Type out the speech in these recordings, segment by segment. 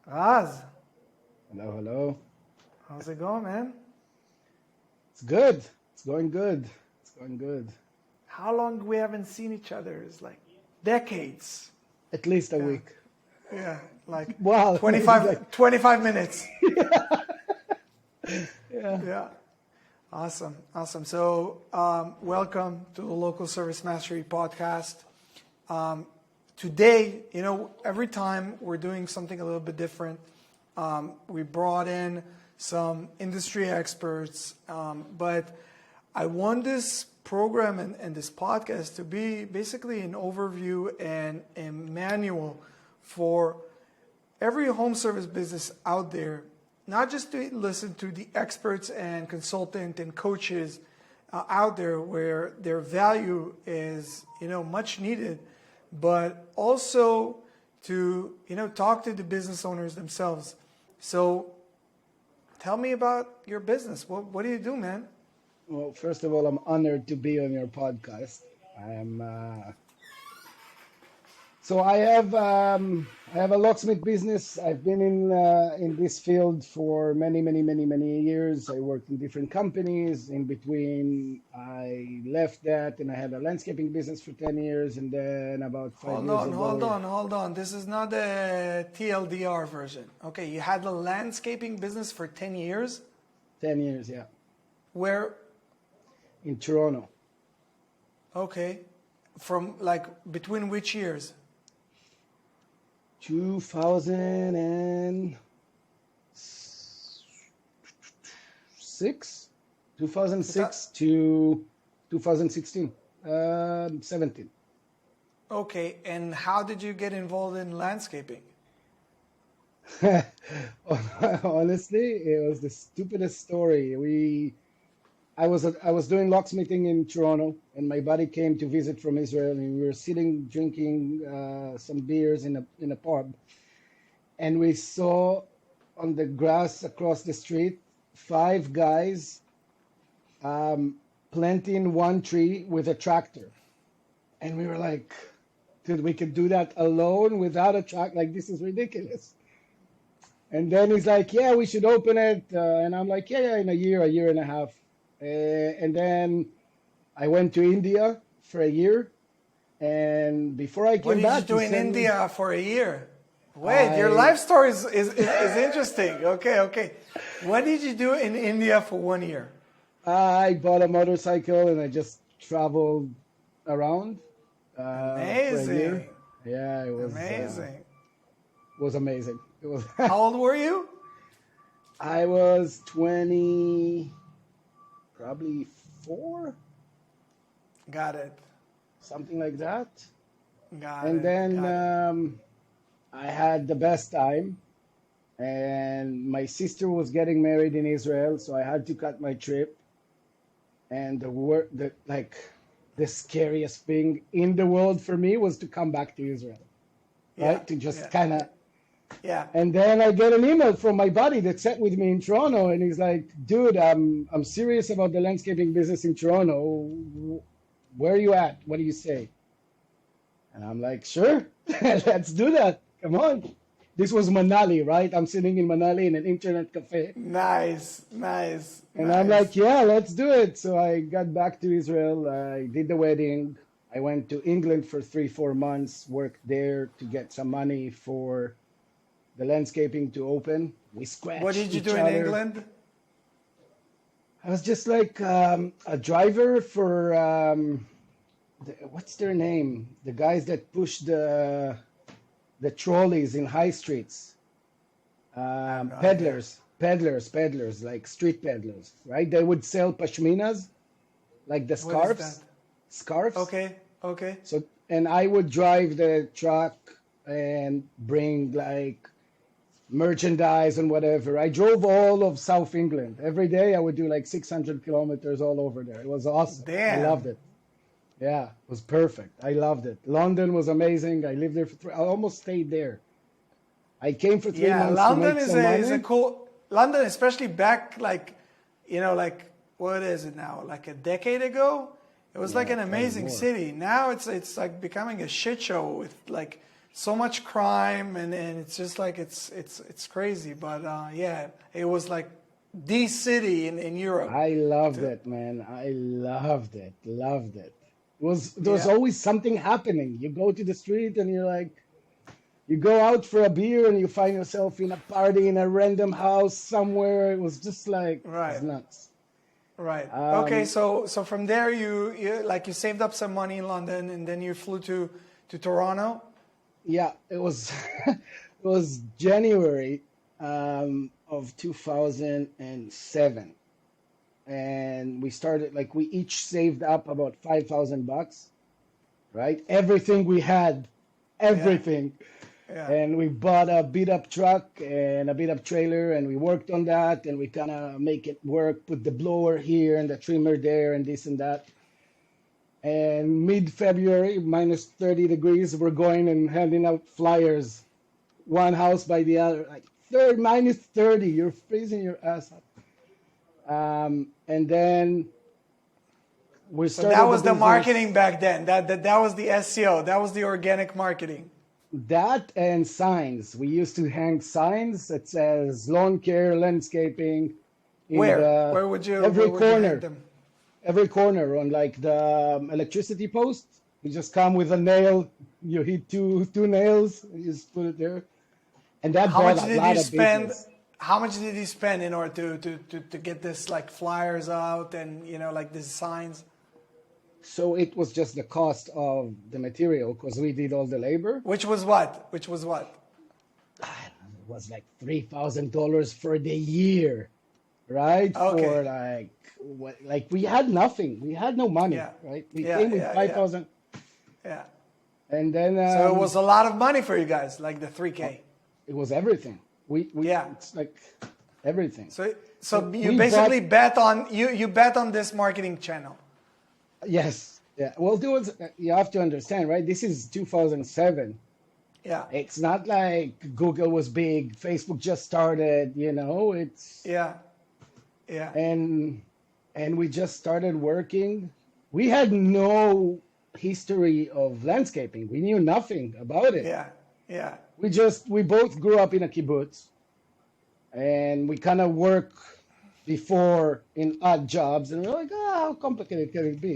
Raz, Hello, hello. how's it going, man? It's good. It's going good. It's going good. How long we haven't seen each other? It's like decades. At least a Yeah, week. yeah, like Wow, maybe like 25 minutes. yeah. Yeah, awesome, awesome. So, welcome to the Local Service Mastery Podcast. Today, every time we're doing something a little bit different. We brought in some industry experts, but I want this program and this podcast to be basically an overview and a manual for every home service business out there, not just to listen to the experts and consultant and coaches out there where their value is, much needed, but also to, talk to the business owners themselves. So tell me about your business. What do you do, man? Well, first of all, I'm honored to be on your podcast. I'm so I have a locksmith business. I've been in this field for many years. I worked in different companies. In between, I left that and I had a landscaping business for 10 years. And then about 5 years ago, Hold on. This is not the TLDR version. Okay, you had the landscaping business for 10 years. 10 years, yeah, Where, in Toronto. okay, from like between which years? 2006, 2006 to 2016, 17. Okay, and how did you get involved in landscaping? Honestly, it was the stupidest story. I was doing locksmithing in Toronto, and my buddy came to visit from Israel, and we were sitting drinking some beers in a pub, and we saw on the grass across the street 5 guys planting one tree with a tractor, and we were like, "Dude, we could do that alone without a truck. Like this is ridiculous." And then he's like, "Yeah, we should open it," and I'm like, "Yeah, in a year and a half." And then I went to India for a year, and before I What came did you back, do he in sent me. India for a year? Wait, your I life story is interesting. Okay. What did you do in India for 1 year? I bought a motorcycle and I just traveled around for a year. Amazing. Yeah, Amazing. was amazing. It was. How old were you? I was 20, probably 4, Got it. something like that. Got And it. then Got it. I had the best time. And my sister was getting married in Israel, so I had to cut my trip. And the scariest thing in the world for me was to come back to Israel, Yeah. right? To just Yeah. kind of. Yeah. And then I get an email from my buddy that sat with me in Toronto, and he's like, "Dude, I'm serious about the landscaping business in Toronto. Where are you at? What do you say?" And I'm like, "Sure, let's do that. Come on." This was Manali, right? I'm sitting in Manali in an internet cafe. Nice. And I'm like, "Yeah, let's do it." So I got back to Israel. I did the wedding. I went to England for 3-4 months, worked there to get some money for the landscaping to open. We What scratched did you each do in other. England? I was just like a driver for, what's their name? The guys that push the trolleys in high streets. I have no idea. Peddlers, like street peddlers, right? They would sell pashminas, like the What is that? scarves. Okay. So, and I would drive the truck and bring like merchandise and whatever. I drove all of South England. Every day I would do like 600 kilometers all over there. It was awesome. I loved Damn. it. Yeah, it was perfect. I loved it. London was amazing. I lived there I almost stayed there. I came for three Yeah, months to London make is some a money. cool London, especially back like like what is it now? Like a decade ago? It was like Yeah, an probably amazing more. city. Now it's like becoming a shit show with like so much crime, and it's just like it's crazy. But yeah, it was like the city in Europe. I loved it, man. I loved it. Loved it. There was Yeah, always something happening. You go to the street and you're like, you go out for a beer and you find yourself in a party in a random house somewhere. It was just like, it was right, nuts. right. Okay, Um, so from there you like you saved up some money in London, and then you flew to Toronto. yeah, it was it was January of 2007, and we started like we each saved up about $5,000, right? Everything we had, Yeah, everything. yeah. And we bought a beat up truck and a beat up trailer, and we worked on that, and we kind of make it work, put the blower here and the trimmer there and this and that. And mid-February, minus 30 degrees, we're going and handing out flyers, one house by the other, like minus 30, you're freezing your ass up. And then we So started that the was the business. marketing back then. That was the SEO. That was the organic marketing. That and signs. We used to hang signs that says lawn care, landscaping in Where? the Where would you hang them? every corner on like the electricity post. You just come with a nail, you hit two nails, you just put it there. And that How brought much a did lot you of spend? business. How much did you spend in order to get this like flyers out and like these signs? So it was just the cost of the material because we did all the labor. Which was what? Which was what? It was like $3,000 for the year, right? Okay. For like like we had nothing. We had no money, Yeah. right? We Yeah. came with Yeah. Yeah. 5,000, Yeah. and then So it was a lot of money for you guys, like the 3K. it was everything. We Yeah. it's like everything. So you We basically bought bet on you bet on this marketing channel. yes, yeah. Well, you have to understand, right? This is 2007. Yeah. It's not like Google was big, Facebook just started. It's Yeah. Yeah. and we just started working. We had no history of landscaping. We knew nothing about it. Yeah. Yeah. We both grew up in a kibbutz, and we kind of work before in odd jobs, and we're like, how complicated can it be?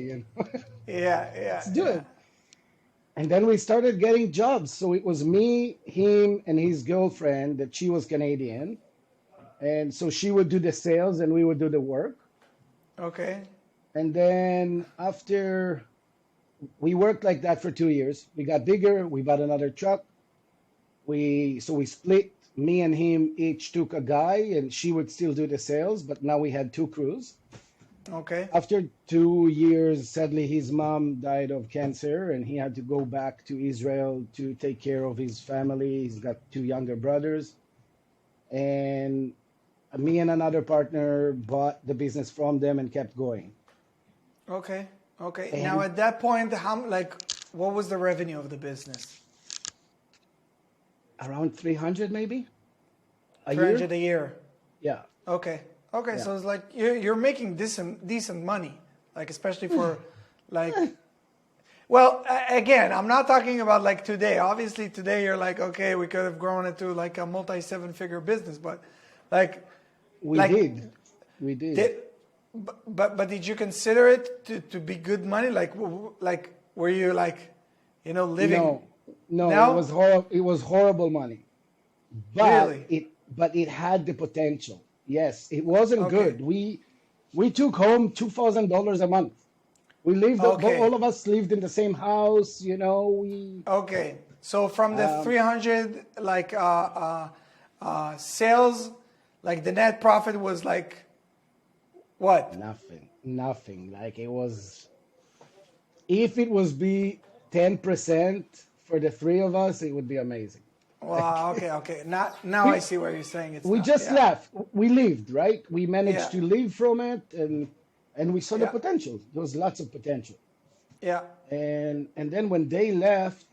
Yeah. Yeah. Let's do Yeah. it. And then we started getting jobs. So it was me, him, and his girlfriend that she was Canadian. And so she would do the sales and we would do the work. Okay. And then after we worked like that for 2 years, we got bigger. We bought another truck. So we split. Me and him each took a guy, and she would still do the sales. But now we had two crews. Okay. After 2 years, sadly, his mom died of cancer, and he had to go back to Israel to take care of his family. He's got two younger brothers. And me and another partner bought the business from them and kept going. Okay. Okay. Now And at that point, what was the revenue of the business? around 300 maybe a year. 300 a year. Yeah. Okay. Okay. Yeah. So it's like you're making decent money, like especially for like. Well, again, I'm not talking about like today. Obviously, today you're like, okay, we could have grown it to like a multi-seven-figure business, but like, We like, did. We did. did, but did you consider it to be good money? Like were you like, living? No, no, No? it was It was horrible money, Really? but it had the potential. Yes, it wasn't Okay. good. We took home $2,000 a month. We lived. Okay. All of us lived in the same house. We Okay. So from the 300 like sales, like the net profit was like what? nothing. Like it was. If it was be 10% for the three of us, it would be amazing. Wow. Okay. Now I see what you're saying. It's We not, just yeah. left. We lived, right? We managed Yeah. to live from it, and we saw the Yeah. potential. There was lots of potential. Yeah. And then when they left,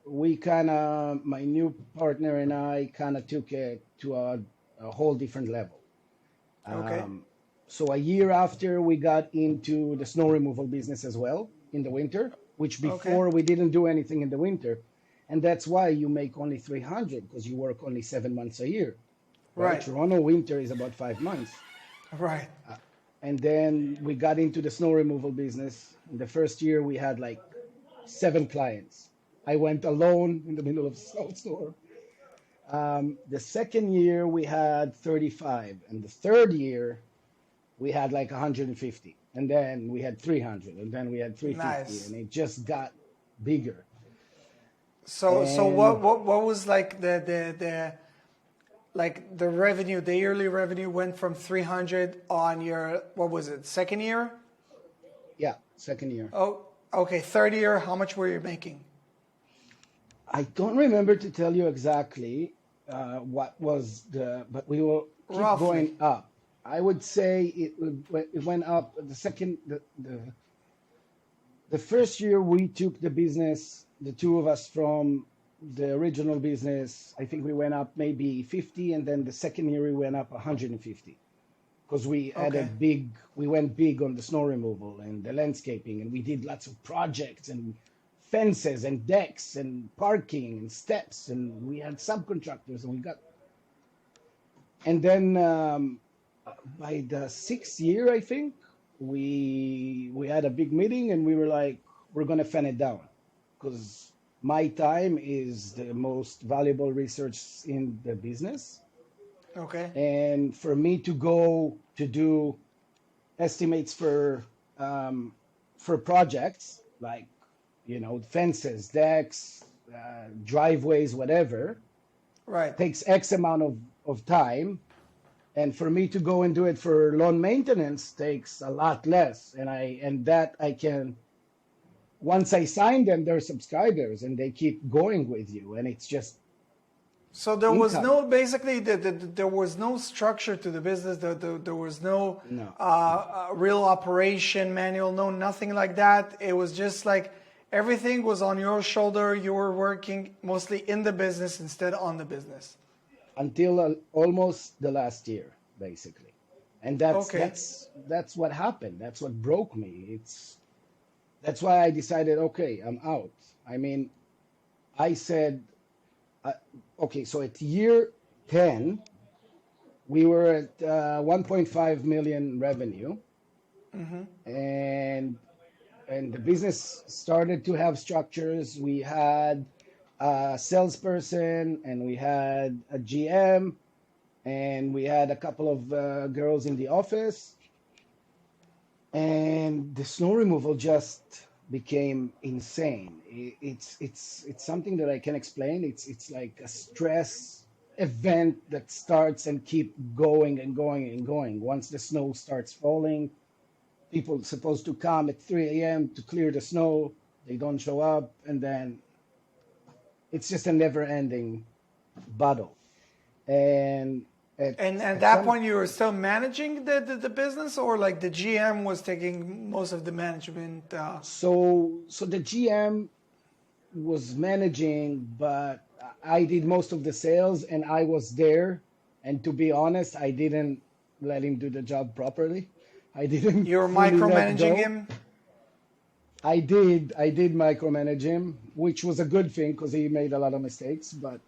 my new partner and I kind of took it to a whole different level. Okay. So a year after, we got into the snow removal business as well in the winter, which before we didn't do anything in the winter. And that's why you make only 300 because you work only 7 months a year, right? Right. Toronto winter is about 5 months. Right. And then we got into the snow removal business. In the first year, we had like 7 clients. I went alone in the middle of a snowstorm. The second year, we had 35. And the third year, we had like 150. And then we had 300. And then we had 350. Nice. And it just got bigger. So And what was like the like the revenue, the yearly revenue went from 300 on your, what was it, second year? yeah, second year. Oh, okay, third year, how much were you making? I don't remember to tell you exactly what was but we will keep Roughly. going up. I would say it went up. The first year we took the business, the two of us from the original business. I think we went up maybe 50, and then the second year we went up 150 because we had Okay. we went big on the snow removal and the landscaping, and we did lots of projects and fences and decks and parking and steps, and we had subcontractors, and and then by the 6th year, I think we had a big meeting, and we were like, we're gonna fan it down because my time is the most valuable research in the business, Okay. and for me to go to do estimates for projects like fences, decks, driveways, whatever, Right. takes X amount of time. And for me to go and do it for lawn maintenance takes a lot less. And that I can, once I sign them, they're subscribers and they keep going with you. And it's just So there was income. no, basically, there was no structure to the business. There was no No. real operation manual, no nothing like that. It was just like everything was on your shoulder. You were working mostly in the business instead on the business. Until almost the last year, basically. And Okay. that's what happened. That's what broke me. That's why I decided, okay, I'm out. I mean, I said, uh, okay, so at year 10, we were at 1.5 million revenue, and the business started to have structures. We had a salesperson, and we had a GM, and we had a couple of girls in the office, and the snow removal just became insane. It's something that I can explain. It's like a stress event that starts and keep going and going and going. Once the snow starts falling, people supposed to come at 3 a.m. to clear the snow. They don't show up, and then it's just a never-ending battle. And And at at that some point, you were still managing the business, or like the GM was taking most of the management? so the GM was managing, but I did most of the sales, and I was there. And to be honest, I didn't let him do the job properly. I didn't You were fully let micromanaging go. him? I did micromanage him, which was a good thing because he made a lot of mistakes. But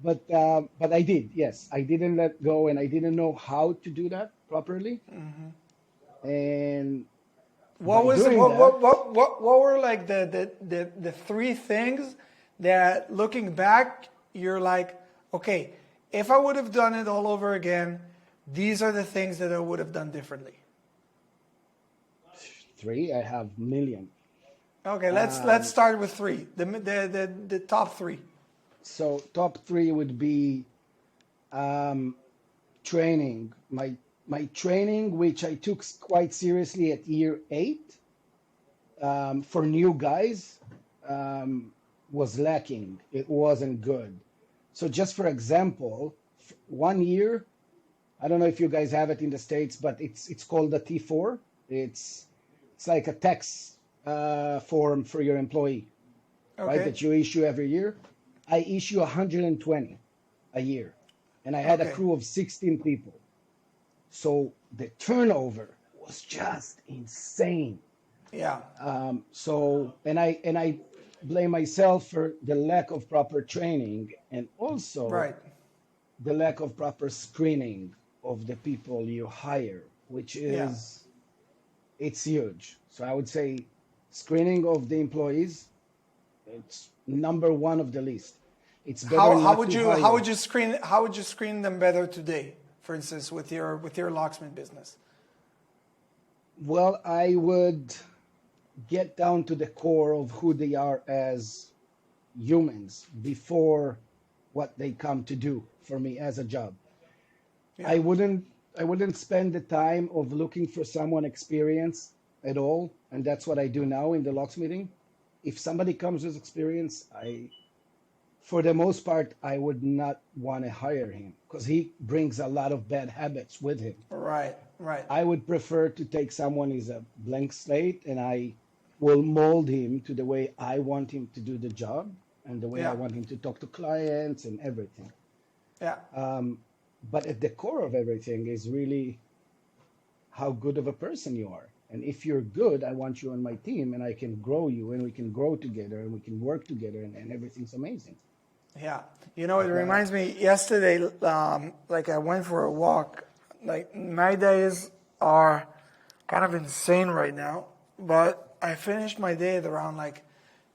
but I did, yes, I didn't let go, and I didn't know how to do that properly. And What by was doing that, what were like the three things that looking back you're like, okay, if I would have done it all over again, these are the things that I would have done differently. three, I have million. Okay, let's start with three. The top three. So top three would be training. My training, which I took quite seriously at year 8, for new guys, was lacking. It wasn't good. So just for example, 1 year, I don't know if you guys have it in the States, but it's called a T4. It's like a tax form for your employee, right? Okay. That you issue every year. I issue 120 a year, and I had a Okay. crew of 16 people. So the turnover was just insane. Yeah. So and I blame myself for the lack of proper training and also Right. the lack of proper screening of the people you hire, which Yeah. is it's huge. So I would say screening of the employees, it's number one of the list. It's better How not would to you hire. screen them better today? For instance, with your locksmith business. Well, I would get down to the core of who they are as humans before what they come to do for me as a job. Yeah. I wouldn't I wouldn't spend the time of looking for someone experienced at all, and that's what I do now in the locks meeting. If somebody comes with experience, I for the most part I would not want to hire him because he brings a lot of bad habits with him. Right. Right. I would prefer to take someone who's a blank slate and I will mold him to the way I want him to do the job and the way I Yeah. want him to talk to clients and everything. Yeah. But at the core of everything is really how good of a person you are. And if you're good, I want you on my team and I can grow you and we can grow together and we can work together and everything's amazing. Yeah. You know, it But reminds me yesterday, like I went for a walk. Like my days are kind of insane right now, but I finished my day at around like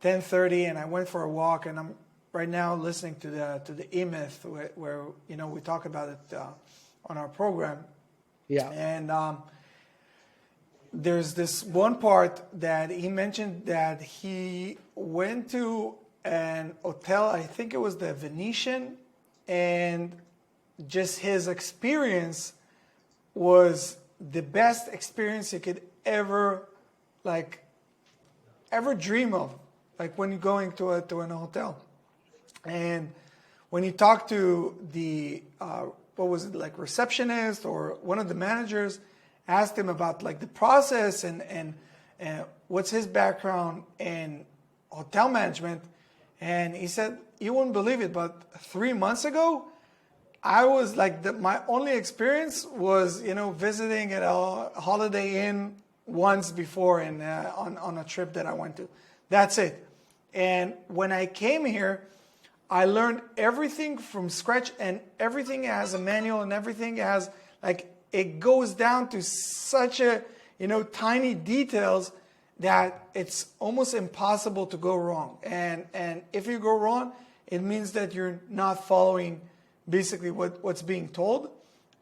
10:30 and I went for a walk and I'm right now listening to the E-Myth where you know, we talk about it on our program. yeah, And there's this one part that he mentioned that he went to an hotel, I think it was the Venetian, and just his experience was the best experience you could ever like ever dream of, like when you're going to an hotel. And when you talk to the what was it, like receptionist or one of the managers, asked him about like the process and what's his background in hotel management, and he said, "You wouldn't believe it, but 3 months ago, I was like my only experience was visiting at a Holiday Inn once before and on a trip that I went to. That's it. And when I came here, I learned everything from scratch, and everything has a manual, and everything has like it goes down to such a tiny details that it's almost impossible to go wrong. And if you go wrong, it means that you're not following basically what's being told.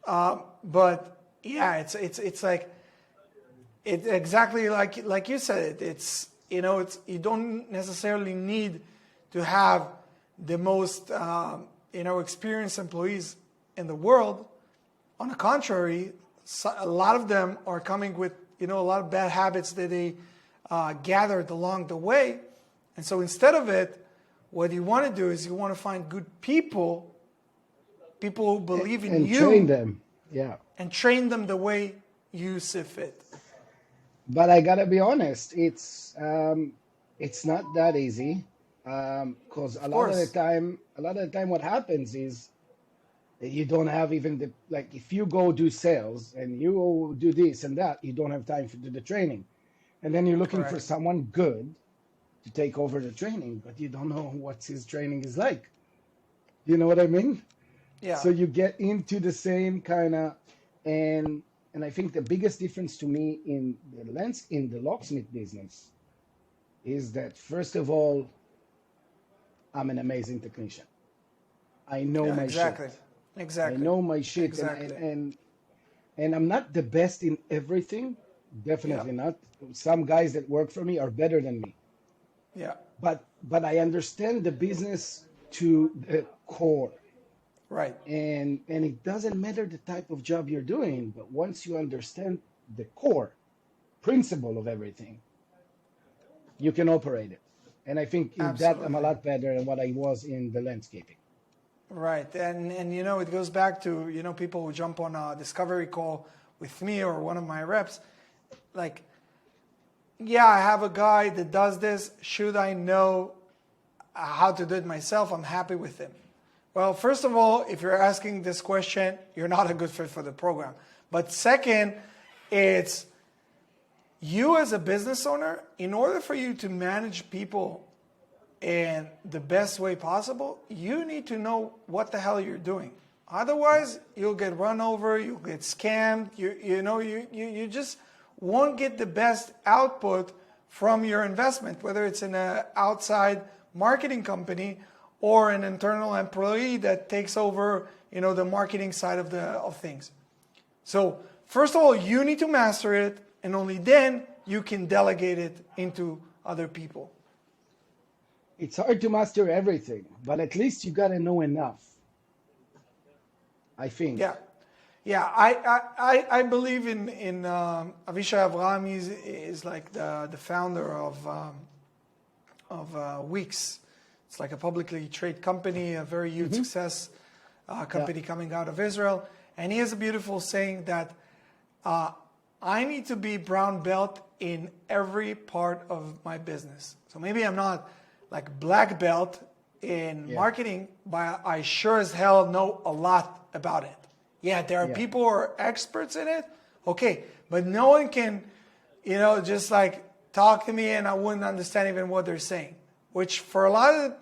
But yeah, it's like it exactly like you said. It's you don't necessarily need to have the most experienced employees in the world. On the contrary, a lot of them are coming with a lot of bad habits that they gathered along the way. And so instead of it, what you want to do is you want to find good people who believe in and you, train them. Yeah. and train them the way you see fit. But I gotta be honest, it's not that easy. Because Of course. a lot of the time, what happens is that you don't have even the like. If you go do sales and you do this and that, you don't have time to do the training, and then you're looking for Correct. someone good to take over the training, but you don't know what his training is like. You know what I mean? Yeah. So you get into the same kind of and I think the biggest difference to me in the locksmith business is that first of all, I'm an amazing technician. I know Yeah. my shit. Exactly. I Exactly. know my shit, Exactly. and I'm not the best in everything. Yeah. Definitely not. Some guys that work for me are better than me, Yeah. but I understand the business to the core. Right. And it doesn't matter the type of job you're doing, but once you understand the core principle of everything, you can operate it. And I think in that I'm a Absolutely. lot better than what I was in the landscaping. Right. And it goes back to people who jump on a discovery call with me or one of my reps, like, yeah, I have a guy that does this. Should I know how to do it myself? I'm happy with him. Well, first of all, if you're asking this question, you're not a good fit for the program. But second, it's you as a business owner, in order for you to manage people in the best way possible, you need to know what the hell you're doing. Otherwise, you'll get run over, you'll get scammed, you just won't get the best output from your investment, whether it's in an outside marketing company or an internal employee that takes over, the marketing side of things. So first of all, you need to master it, and only then you can delegate it into other people. It's hard to master everything, but at least you got to know enough, I think. Yeah. I believe in Avishai Avraham. Is like the founder of Wix. It's like a publicly traded company, a very huge success company coming out of Israel. And he has a beautiful saying that I need to be brown belt in every part of my business. So maybe I'm not like black belt in marketing, but I sure as hell know a lot about it. Yeah, there are people who are experts in it. Okay, but no one can, just like talk to me and I wouldn't understand even what they're saying. Which for a lot of,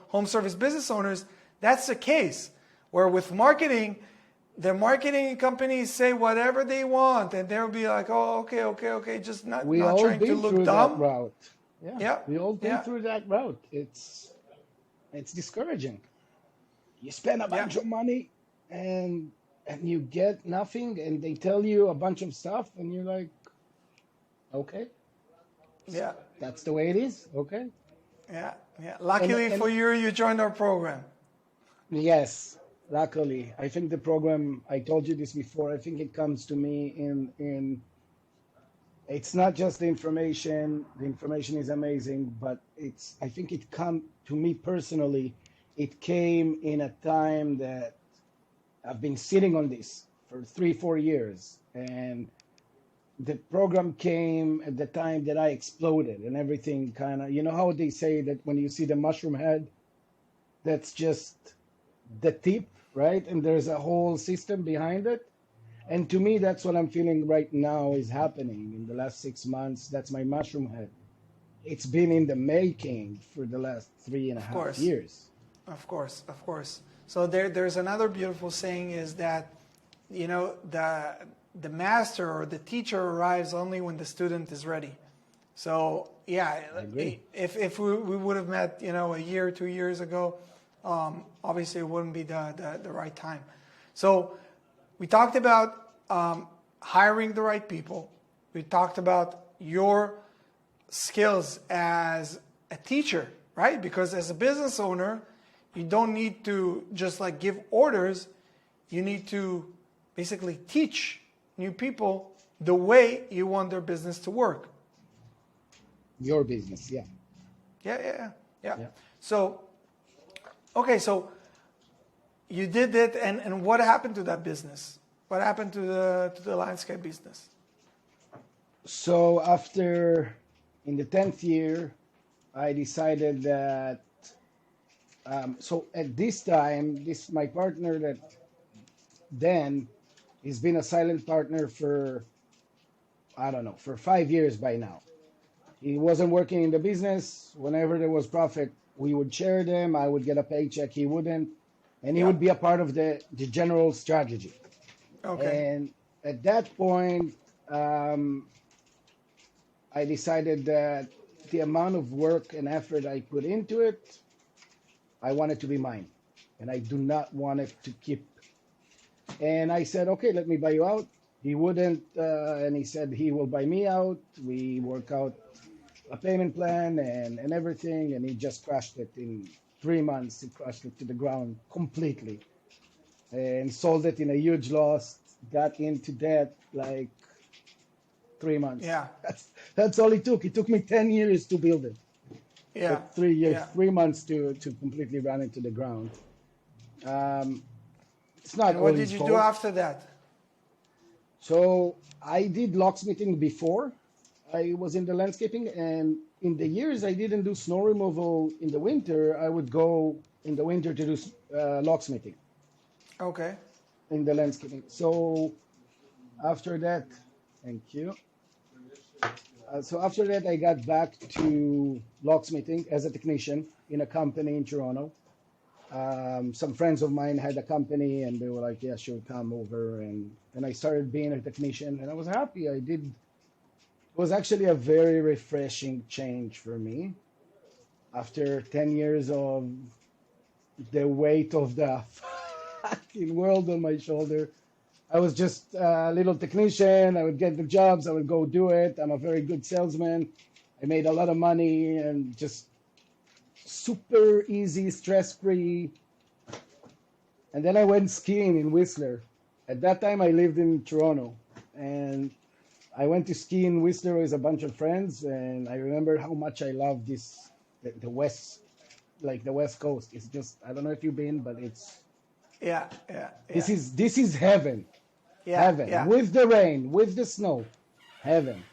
home service business owners, that's the case. Where with marketing, the marketing companies say whatever they want, and they'll be like, "Oh, okay," just not trying to look dumb. That route. Yeah, we all been through that route. It's discouraging. You spend a bunch of money, and you get nothing, and they tell you a bunch of stuff, and you're like, "Okay, that's the way it is." Okay. Yeah. Luckily for you, you joined our program. Yes. Luckily, I think the program, I told you this before, I think it comes to me in it's not just the information is amazing, but I think it come to me personally, it came in a time that I've been sitting on this for 3-4 years, and the program came at the time that I exploded and everything kind of, how they say that when you see the mushroom head, that's just the tip, right? And there's a whole system behind it. And to me, that's what I'm feeling right now is happening in the last 6 months. That's my mushroom head. It's been in the making for the last 3.5 years. Of course. So there's another beautiful saying is that, the master or the teacher arrives only when the student is ready. So if we would have met, a year, 2 years ago, obviously it wouldn't be the right time. So we talked about hiring the right people. We talked about your skills as a teacher, right? Because as a business owner, you don't need to just like give orders. You need to basically teach new people the way you want their business to work. Your business, yeah. Yeah. So, okay, so you did it, and what happened to that business? What happened to the landscape business? So after, in the 10th year, I decided that, so at this time, my partner that then, he's been a silent partner for, for 5 years by now. He wasn't working in the business. Whenever there was profit, we would share them. I would get a paycheck. He wouldn't. And he would be a part of the general strategy. Okay. And at that point, I decided that the amount of work and effort I put into it, I want it to be mine. And I do not want it to keep. And I said, okay, let me buy you out. He wouldn't, and he said he will buy me out. We work out a payment plan and everything, and he just crashed it in 3 months. He crashed it to the ground completely and sold it in a huge loss, got into debt like 3 months. Yeah. That's all it took. It took me 10 years to build it. Yeah. 3 years, 3 months to completely run into the ground. It's not. And what did you do after that? So I did locksmithing before I was in the landscaping, and in the years I didn't do snow removal in the winter, I would go in the winter to do locksmithing. Okay. In the landscaping. So after that, thank you. So after that, I got back to locksmithing as a technician in a company in Toronto. Some friends of mine had a company, and they were like, "Yeah, sure, come over." And I started being a technician, and I was happy. I did. It was actually a very refreshing change for me after 10 years of the weight of the fucking world on my shoulder. I was just a little technician. I would get the jobs. I would go do it. I'm a very good salesman. I made a lot of money and just super easy, stress-free. And then I went skiing in Whistler. At that time, I lived in Toronto. And I went to ski in Whistler with a bunch of friends. And I remember how much I love this, the West, like the West Coast. It's just, I don't know if you've been, but it's, Yeah, yeah, yeah. this is heaven. Yeah, Heaven. yeah, With the rain, with the snow. Heaven.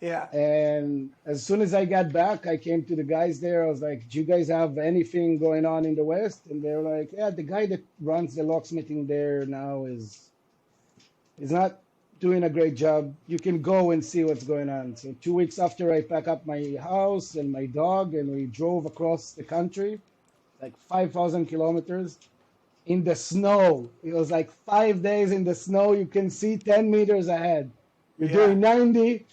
yeah, And as soon as I got back, I came to the guys there. I was like, "Do you guys have anything going on in the West?" And they were like, "Yeah, the guy that runs the locksmithing there now is not doing a great job. You can go and see what's going on." So 2 weeks after, I packed up my house and my dog, and we drove across the country, like 5,000 kilometers in the snow. It was like 5 days in the snow. You can see 10 meters ahead. You're Yeah. doing 90.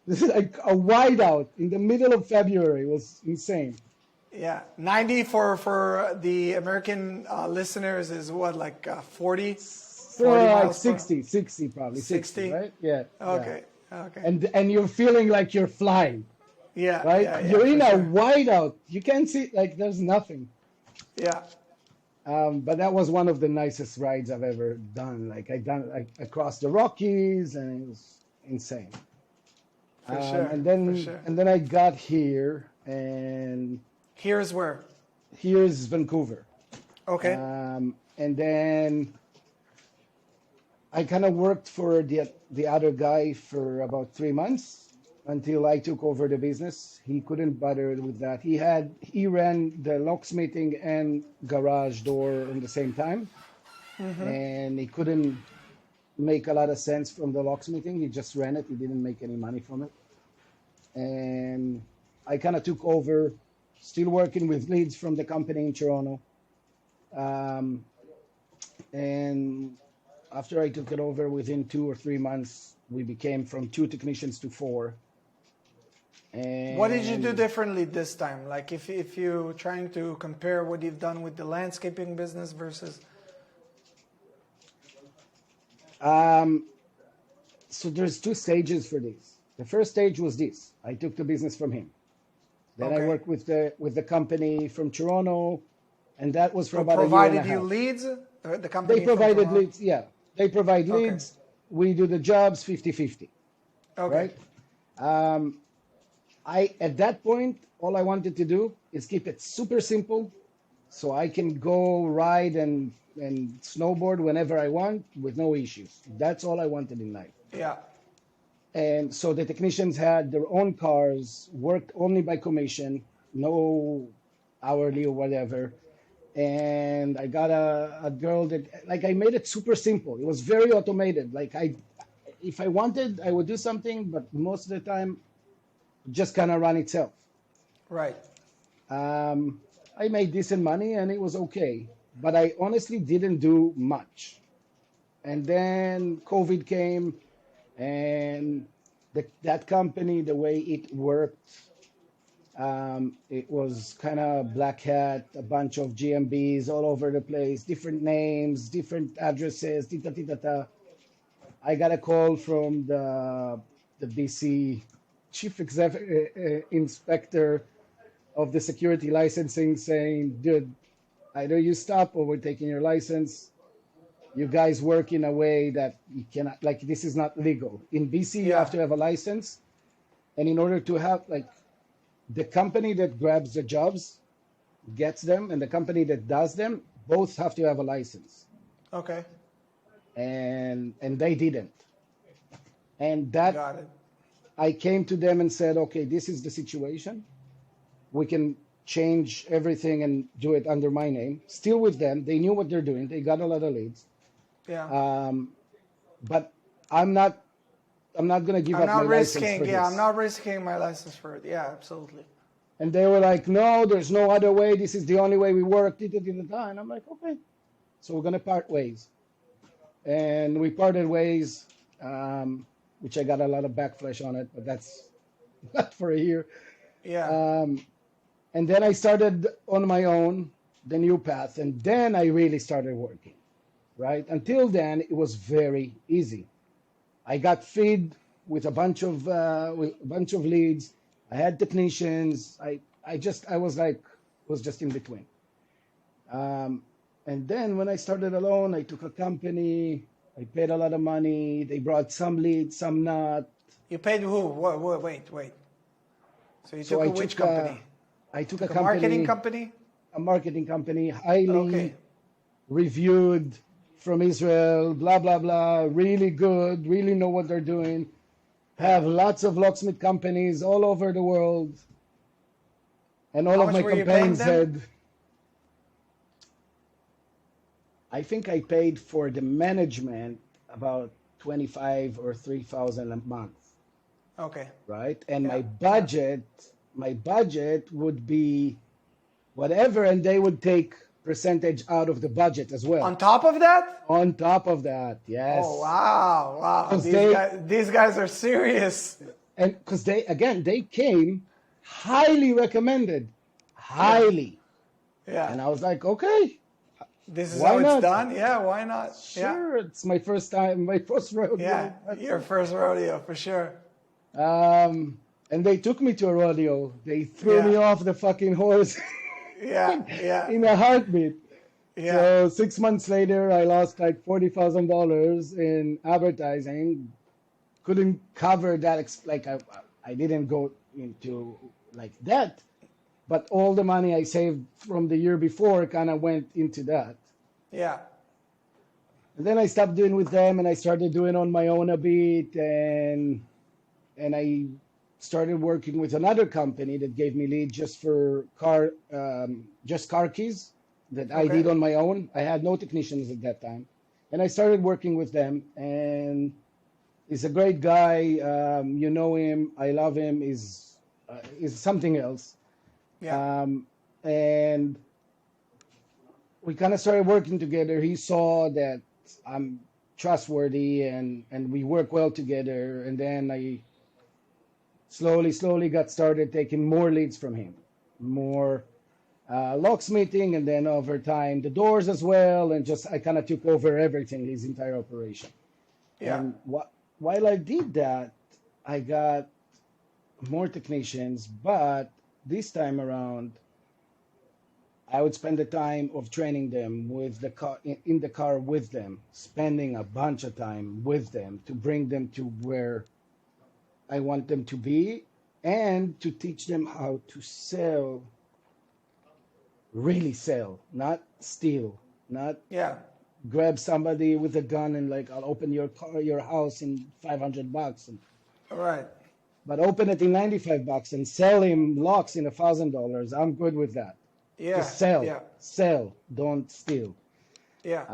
This is like a whiteout in the middle of February. It was insane. yeah. 90 for the American listeners is what, like 40, 40 So like miles per- 60 probably. 60? Right? Yeah. Okay, Yeah. okay. And you're feeling like you're flying, Yeah, right? yeah, yeah, You're in for a sure. whiteout. You can't see, like there's nothing. Yeah, But that was one of the nicest rides I've ever done. Like across the Rockies, and it was insane. for sure. And then for sure. and then I got here, and Here's where. here's Vancouver. Okay. And then I kind of worked for the other guy for about 3 months until I took over the business. He couldn't bother with that. He ran the locksmithing and garage door at the same time, and he couldn't make a lot of sense from the locksmithing. He just ran it. He didn't make any money from it. And I kind of took over, still working with leads from the company in Toronto. And after I took it over, within 2 or 3 months, we became from 2 technicians to 4. And What did you do differently this time? Like if you're trying to compare what you've done with the landscaping business versus. So there's 2 stages for this. The first stage was this. I took the business from him. Then I Okay. worked with the company from Toronto, and that was for Who about a year and provided a you half. leads? The company They from provided Toronto? leads, yeah. They provide Okay. leads. We do the jobs 50-50, Okay. right? At that point, all I wanted to do is keep it super simple so I can go ride and snowboard whenever I want with no issues. That's all I wanted in life. Yeah. And so the technicians had their own cars, worked only by commission, no hourly or whatever. And I got a girl that, like, I made it super simple. It was very automated. Like, if I wanted, I would do something, but most of the time, just kind of run itself. Right. I made decent money and it was okay, but I honestly didn't do much. And then COVID came, and that company, the way it worked, it was kind of black hat, a bunch of GMBs all over the place, different names, different addresses, I got a call from the BC chief inspector of the security licensing saying, "Dude, either you stop or we're taking your license. You guys work in a way that you cannot, like, this is not legal. In BC, you Yeah. have to have a license. And in order to have, like, the company that grabs the jobs gets them, and the company that does them, both have to have a license. Okay. And they didn't. And that, Got it. I came to them and said, okay, this is the situation. We can change everything and do it under my name. Still with them. They knew what they're doing. They got a lot of leads. Yeah. But I'm not gonna give I'm up my not license risking. for Yeah, this. I'm not risking my license for it. Yeah, absolutely. And they were like, no, there's no other way. This is the only way we work. And I'm like, okay, so we're gonna part ways. And we parted ways, which I got a lot of backlash on it, but that's not for a year. Yeah. And then I started on my own, the new path, and then I really started working. Right? Until then, it was very easy. I got feed with a bunch of leads. I had technicians. I was just in between. And then when I started alone, I took a company. I paid a lot of money. They brought some leads, some not. You paid who? Wait. So you So took which company? I took Took a a company, marketing company? a marketing company, highly Okay. reviewed from Israel, blah, blah, blah, really good, really know what they're doing, have lots of locksmith companies all over the world. And all How of much my were you paying campaigns them? had, I think I paid for the management about 25 or 3,000 a month, Okay. right? And Yeah. my budget would be whatever, and they would take percentage out of the budget as well. On top of that? On top of that, yes. Oh wow. 'Cause These guys are serious. And because they came highly recommended, highly. Yeah. And I was like, okay, This is why how it's not? done. Yeah, why not? Yeah. Sure, it's my first time, my first rodeo. Yeah. Your first rodeo for sure. And they took me to a rodeo. They threw me off the fucking horse Yeah. in a heartbeat. Yeah. So 6 months later, I lost like $40,000 in advertising. Couldn't cover that. I didn't go into like that, but all the money I saved from the year before kind of went into that. Yeah. And then I stopped doing with them, and I started doing on my own a bit, and I started working with another company that gave me lead just for car keys that I did on my own. I had no technicians at that time, and I started working with them. And he's a great guy. You know him. I love him. He's something else. Yeah. And we kind of started working together. He saw that I'm trustworthy, and we work well together. And then I slowly got started taking more leads from him, more locksmithing, and then over time the doors as well. And just I kind of took over everything, his entire operation. Yeah. And while I did that, I got more technicians, but this time around, I would spend the time of training them with the car in the car with them, spending a bunch of time with them to bring them to where I want them to be, and to teach them how to sell, really sell, not steal, not grab somebody with a gun and like, I'll open your house in $500 and All right. but open it in $95 and sell him locks in $1,000. I'm good with that. Yeah. Just sell, Yeah. sell, don't steal. Yeah.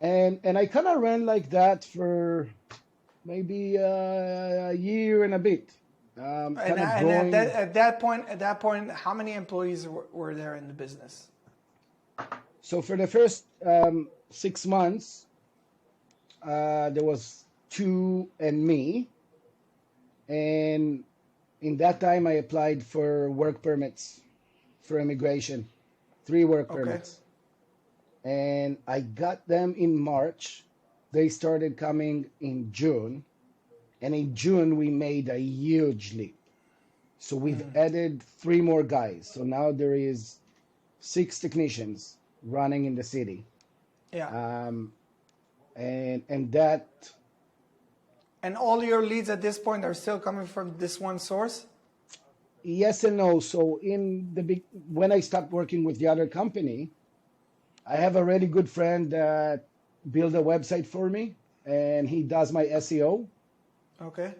And I kind of ran like that for maybe a year and a bit. And at that point, how many employees were there in the business? So for the first 6 months, there was 2 and me. And in that time, I applied for work permits for immigration, 3 work permits. And I got them in March. They started coming in June. And in June, we made a huge leap. So we've added 3 more guys. So now there is 6 technicians running in the city. Yeah. And that... And all your leads at this point are still coming from this one source? Yes and no. So when I stopped working with the other company, I have a really good friend that built a website for me, and he does my SEO. Okay.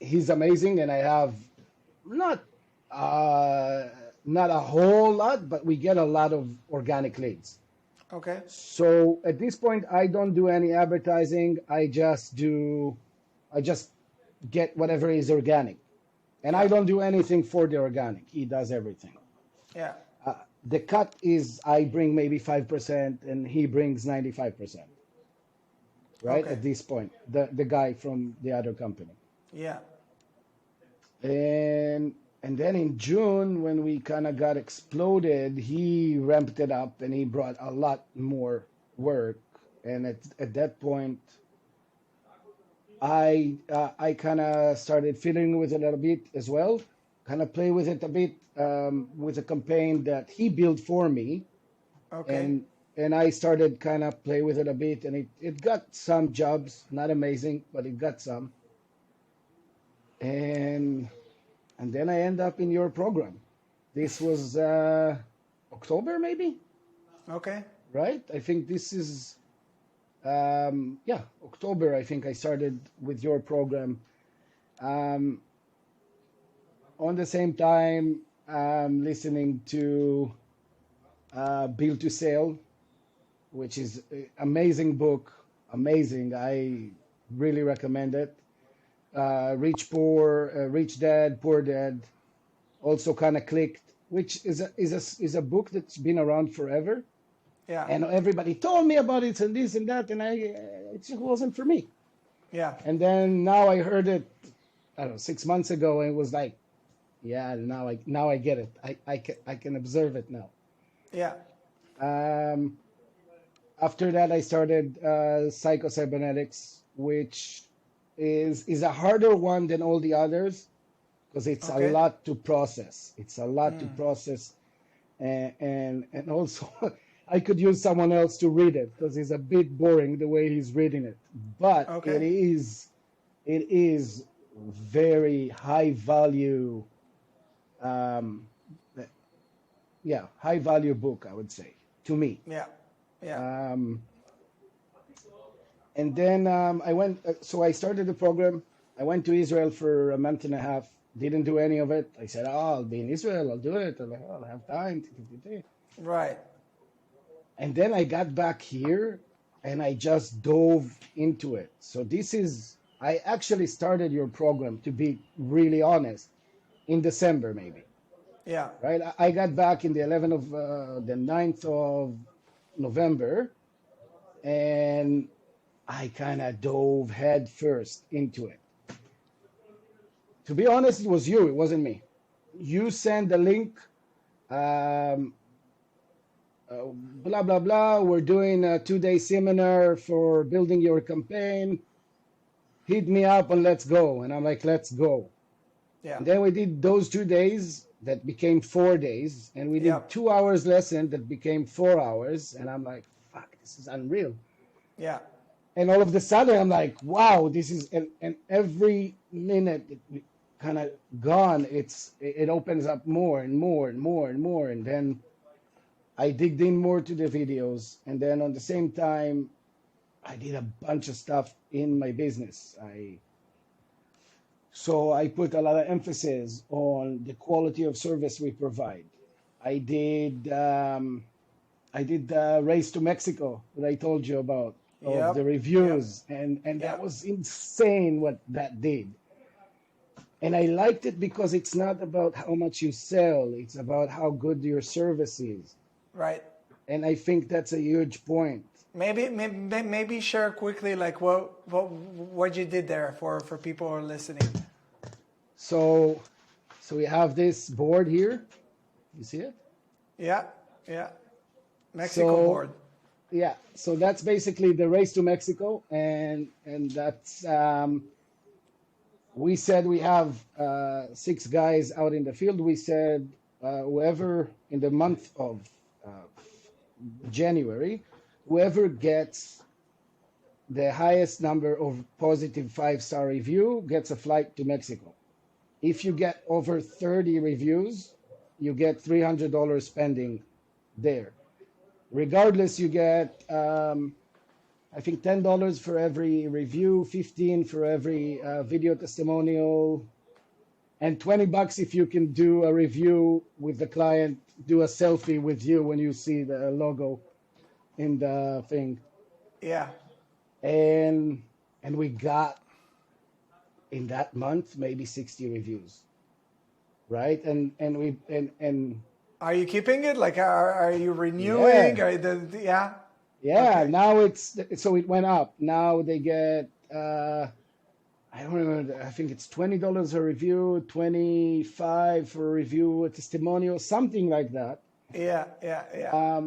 He's amazing, and I have not a whole lot, but we get a lot of organic leads. Okay. So at this point, I don't do any advertising. I just get whatever is organic. And I Yeah. don't do anything for the organic. He does everything. Yeah. The cut is I bring maybe 5% and he brings 95%, right? Okay. At this point, the guy from the other company. Yeah. And then in June, when we kind of got exploded, he ramped it up and he brought a lot more work. And at that point, I kind of started fiddling with it a little bit as well, kind of play with it a bit with a campaign that he built for me, Okay. and I started kind of play with it a bit, and it got some jobs, not amazing, but it got some, and then I end up in your program. This was October, maybe, Okay. right? I think this is yeah, October. I think I started with your program. Um, on the same time, listening to Build to Sale, which is an amazing book, amazing. I really recommend it. Rich Dad, Poor Dad, also kind of clicked, which is a book that's been around forever, Yeah. and everybody told me about it and this and that, and it just wasn't for me. Yeah. And then now I heard it, I don't know, 6 months ago, and it was like, yeah, now I get it. I can observe it now. Yeah. Um, After that, I started psychocybernetics, which is a harder one than all the others because it's a Okay. lot to process. It's a lot to process, and also I could use someone else to read it because it's a bit boring the way he's reading it. But Okay. it is very high value, um, yeah, high value book, I would say, to me. Yeah. Yeah. Um, and then I went, so I started the program. I went to Israel for a month and a half, didn't do any of it. I said, oh, I'll be in Israel, I'll do it. I'll have time. Right. And then I got back here and I just dove into it. So I actually started your program, to be really honest, in December maybe, Yeah. right? I got back in the 11th of, the 9th of November, and I kind of dove head first into it. To be honest, it was you, it wasn't me. You sent the link, um, blah, blah, blah. We're doing a 2-day seminar for building your campaign. Hit me up and let's go. And I'm like, let's go. Yeah. And then we did those 2 days that became 4 days. And we did Yeah. 2 hours lesson that became 4 hours. And I'm like, fuck, this is unreal. Yeah. And all of a sudden, I'm like, wow, this is, and every minute it kind of gone, it opens up more and more and more and more. And then I digged in more to the videos. And then on the same time, I did a bunch of stuff in my business. So I put a lot of emphasis on the quality of service we provide. I did Race to Mexico that I told you about, of the Yep. reviews, Yep. and that Yep. was insane what that did. And I liked it because it's not about how much you sell, it's about how good your service is. Right. And I think that's a huge point. Maybe share quickly like what you did there for people who are listening. So we have this board here. You see it? Yeah. Yeah. Mexico So board. yeah, so that's basically the Race to Mexico, and that's we said we have 6 guys out in the field. We said whoever in the month of January, whoever gets the highest number of positive 5-star review gets a flight to Mexico. If you get over 30 reviews, you get $300 spending there. Regardless, you get, I think, $10 for every review, 15 for every video testimonial, and $20 if you can do a review with the client, do a selfie with you when you see the logo. in the thing, Yeah. and we got in that month maybe 60 reviews, right? And Are you keeping it? Like, are you renewing? yeah, Yeah. yeah. Okay. Now it's so it went up. Now they get I don't remember. I think it's $20 a review, 25 for a review, a testimonial, something like that. Yeah. Yeah. Yeah.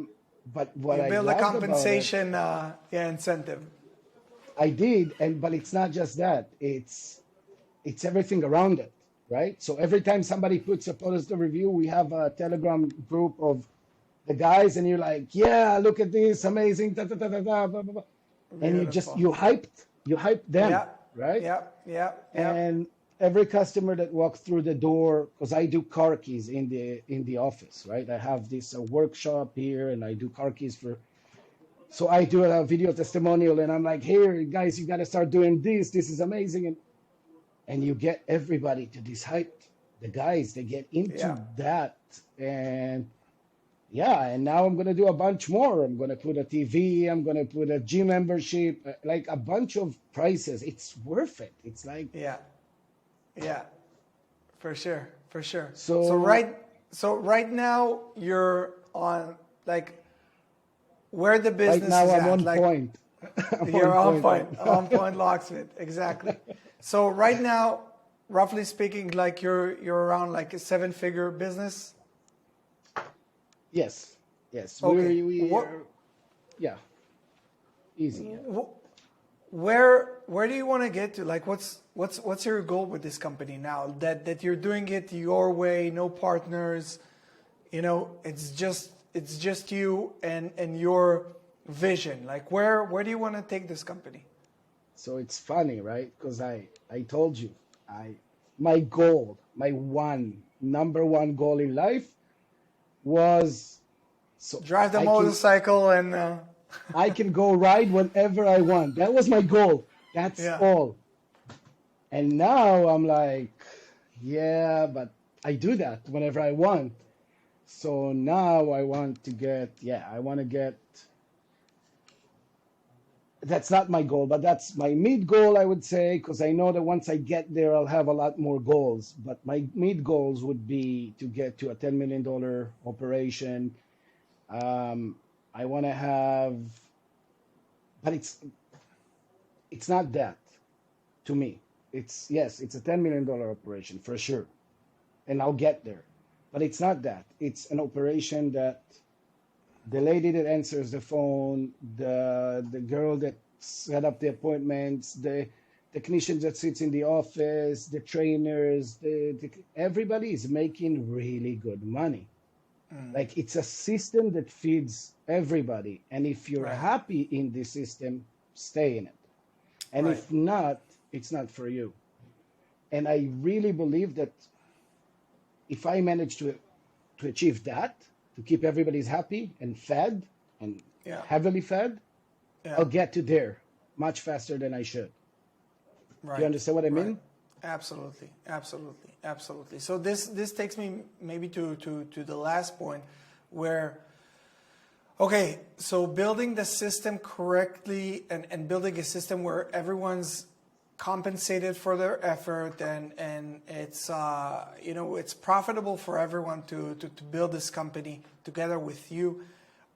But what You I build a loved about it, compensation, yeah, incentive. I did, and but it's not just that. It's everything around it, right? So every time somebody puts a positive review, we have a Telegram group of the guys, and you're like, yeah, look at this, amazing, da, da, da, da, da, blah, blah, blah. And Beautiful. you hyped them, Yeah. right? Yeah. Yeah. Yeah. And every customer that walks through the door, because I do car keys in the office, right? I have this workshop here, and I do car keys for. So I do a video testimonial, and I'm like, "Here, guys, you got to start doing this. This is amazing." And you get everybody to this hyped. The guys, they get into Yeah. that, and yeah. And now I'm gonna do a bunch more. I'm gonna put a TV. I'm gonna put a gym membership, like a bunch of prices. It's worth it. It's like Yeah. Yeah. For sure. For sure. so. So right now you're on like where the Right business now, is I'm at. on Like point. I'm you're on right point. now. On point, locksmith. Exactly. So right now, roughly speaking, like you're around like a seven-figure business. Yes, yes. Okay. We are, yeah, easy. Where do you want to get to? Like, what's your goal with this company now? That you're doing it your way, no partners. You know, it's just you and your vision. Like, where do you want to take this company? So it's funny, right? Because I told you, my goal, my number one goal in life was so Drive the I can motorcycle and I can go ride whenever I want. That was my goal. That's yeah, all. And now I'm like, yeah, but I do that whenever I want. So now I want to get, yeah, I want to get, that's not my goal, but that's my mid goal, I would say, because I know that once I get there, I'll have a lot more goals. But my mid goals would be to get to a $10 million operation. I want to have, but it's not that to me. It's, yes, it's a $10 million operation for sure. And I'll get there. But it's not that. It's an operation that the lady that answers the phone, the girl that set up the appointments, the technician that sits in the office, the trainers, everybody is making really good money. Like it's a system that feeds everybody. And if you're right, happy in this system, stay in it. And right, if not, it's not for you. And I really believe that if I manage to achieve that, to keep everybody's happy and fed and yeah, heavily fed, yeah, I'll get to there much faster than I should. Do you right, understand what I right. mean? Absolutely, absolutely, absolutely. So this takes me maybe to the last point, where okay, so building the system correctly and building a system where everyone's compensated for their effort and it's you know, it's profitable for everyone to build this company together with you.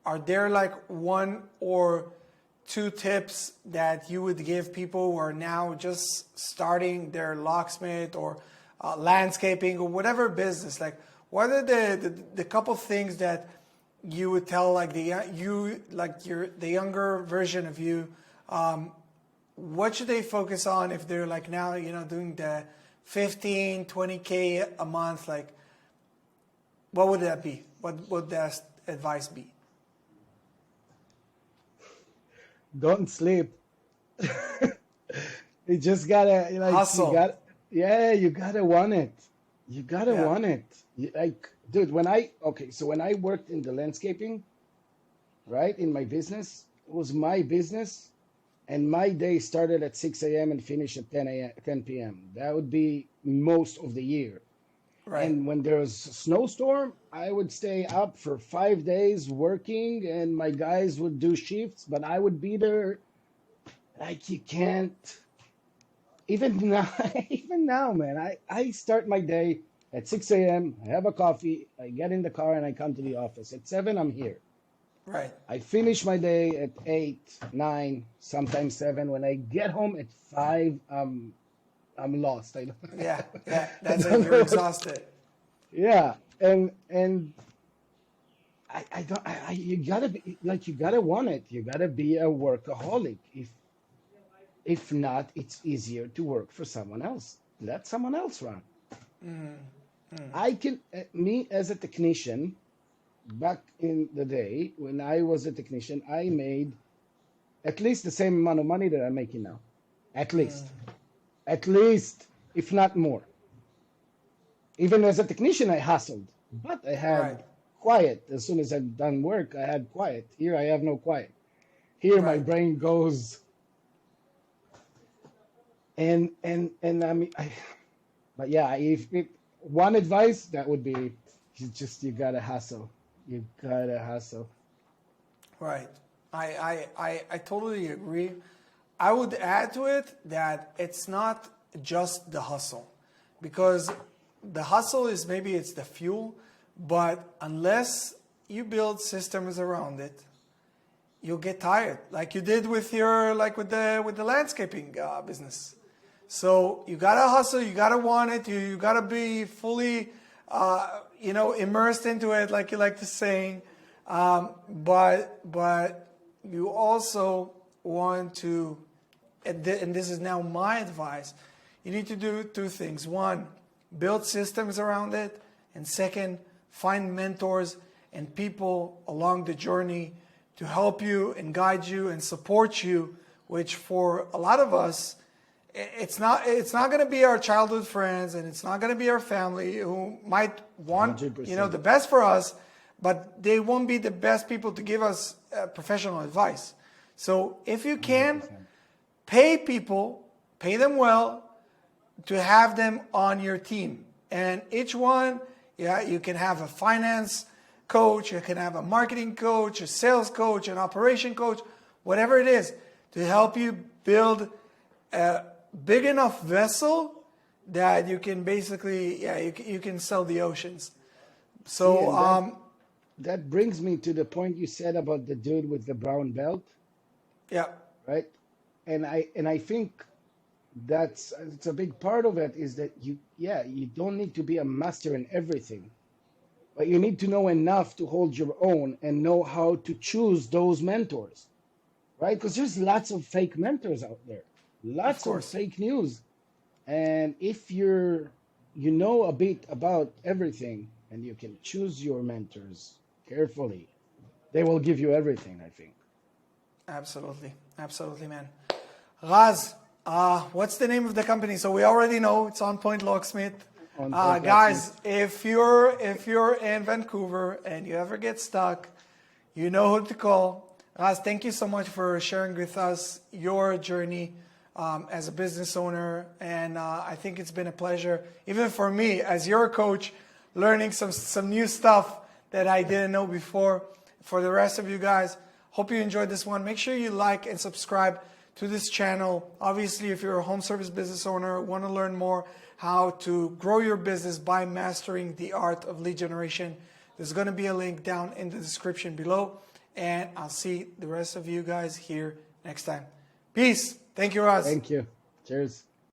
Are there like one or two tips that you would give people who are now just starting their locksmith or landscaping or whatever business? Like, what are the couple things that you would tell like the younger version of you? What should they focus on if they're like now, you know, doing the 15, 20K a month? Like, what would that be? What would that advice be? Don't sleep. You just gotta like Hustle. you gotta want it. You gotta Yeah. want it. Like, dude, so when I worked in the landscaping, right, in my business, it was my business, and my day started at 6 a.m. and finished at 10 p.m. That would be most of the year. Right. And when there's a snowstorm, I would stay up for 5 days working, and my guys would do shifts, but I would be there. Like, you can't, even now, even now, man, I start my day at 6 a.m. I have a coffee, I get in the car, and I come to the office. At 7, I'm here. Right. I finish my day at 8, 9, sometimes 7. When I get home at 5, I'm lost. I don't, Yeah. Yeah. I That's it. don't You're know. exhausted. Yeah, and I don't. You gotta be like, you gotta want it. You gotta be a workaholic. If not, it's easier to work for someone else. Let someone else run. I can, me as a technician, back in the day when I was a technician, I made at least the same amount of money that I'm making now. At least, if not more. Even as a technician, I hustled, but I had Right. quiet. As soon as I'm done work, I had quiet. Here, I have no quiet. Here, my Right. brain goes, and but yeah, if one advice, that would be, you gotta hustle. You gotta hustle. Right. I totally agree. I would add to it that it's not just the hustle, because the hustle is, maybe it's the fuel, but unless you build systems around it, you'll get tired, like you did with your, like with the landscaping business. So you gotta hustle, you gotta want it, you gotta be fully, immersed into it, like you like to say. But you also want to, and this is now my advice, you need to do two things. One, build systems around it. And second, find mentors and people along the journey to help you and guide you and support you, which for a lot of us, it's not going to be our childhood friends, and it's not going to be our family who might want 100%. the best for us, but they won't be the best people to give us professional advice. So if you can, 100%. pay people, pay them well, to have them on your team. And each one, you can have a finance coach, you can have a marketing coach, a sales coach, an operation coach, whatever it is, to help you build a big enough vessel that you can basically, you can sell the oceans. So, Yeah, and that brings me to the point you said about the dude with the brown belt, yeah, right? And I think it's a big part of it, is that you don't need to be a master in everything, but you need to know enough to hold your own and know how to choose those mentors, right? Because there's lots of fake mentors out there, of lots of course. fake news. And if you know a bit about everything, and you can choose your mentors carefully, they will give you everything, I think. Absolutely. Absolutely, man. Raz, what's the name of the company? So we already know it's On Point Locksmith. On Point Guys, Locksmith. if you're in Vancouver and you ever get stuck, you know who to call. Raz, thank you so much for sharing with us your journey as a business owner. And I think it's been a pleasure, even for me as your coach, learning some new stuff that I didn't know before. For the rest of you guys, hope you enjoyed this one. Make sure you like and subscribe to this channel. Obviously, if you're a home service business owner, want to learn more how to grow your business by mastering the art of lead generation, there's going to be a link down in the description below. And I'll see the rest of you guys here next time. Peace. Thank you, Raz. Thank you. Cheers.